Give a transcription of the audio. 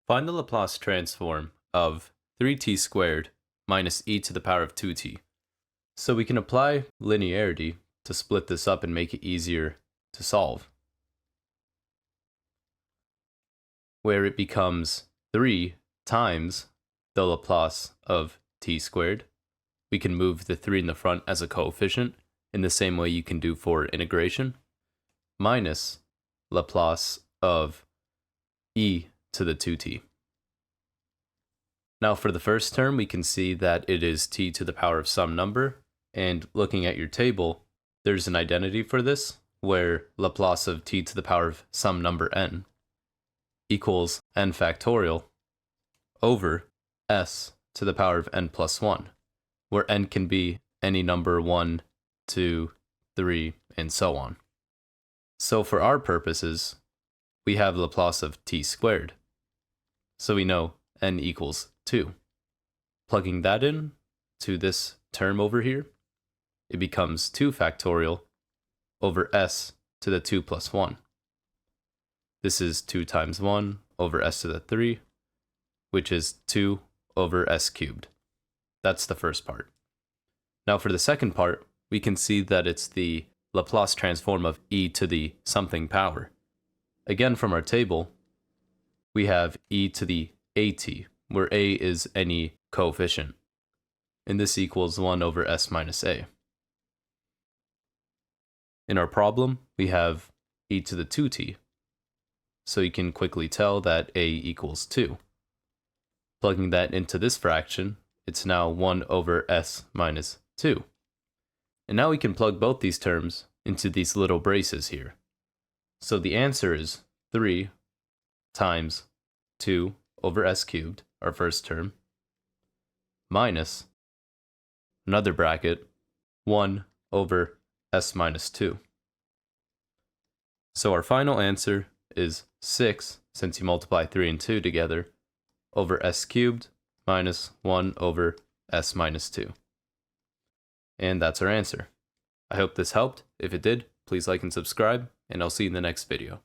Find the Laplace transform of 3t squared minus e to the power of 2t. So we can apply linearity to split this up and make it easier to solve, where it becomes 3 times the Laplace of t squared. We can move the 3 in the front as a coefficient in the same way you can do for integration, minus Laplace of e to the 2t. Now for the first term, we can see that it is t to the power of some number, and looking at your table, there's an identity for this, where Laplace of t to the power of some number n equals n factorial over s to the power of n plus 1, where n can be any number 1, 2, 3, and so on. So for our purposes, we have Laplace of t squared. So we know n equals 2. Plugging that in to this term over here, it becomes 2 factorial over s to the 2 plus 1. This is 2 times 1 over s to the 3, which is 2 over s cubed. That's the first part. Now for the second part, we can see that it's the Laplace transform of e to the something power. Again, from our table, we have e to the at, where a is any coefficient, and this equals 1 over s minus a. In our problem, we have e to the 2t, so you can quickly tell that a equals 2. Plugging that into this fraction, it's now 1 over s minus 2. And now we can plug both these terms into these little braces here. So the answer is 3 times 2 over s cubed, our first term, minus another bracket, 1 over s minus 2. So our final answer is 6, since you multiply 3 and 2 together, over s cubed minus 1 over s minus 2. And that's our answer. I hope this helped. If it did, please like and subscribe, and I'll see you in the next video.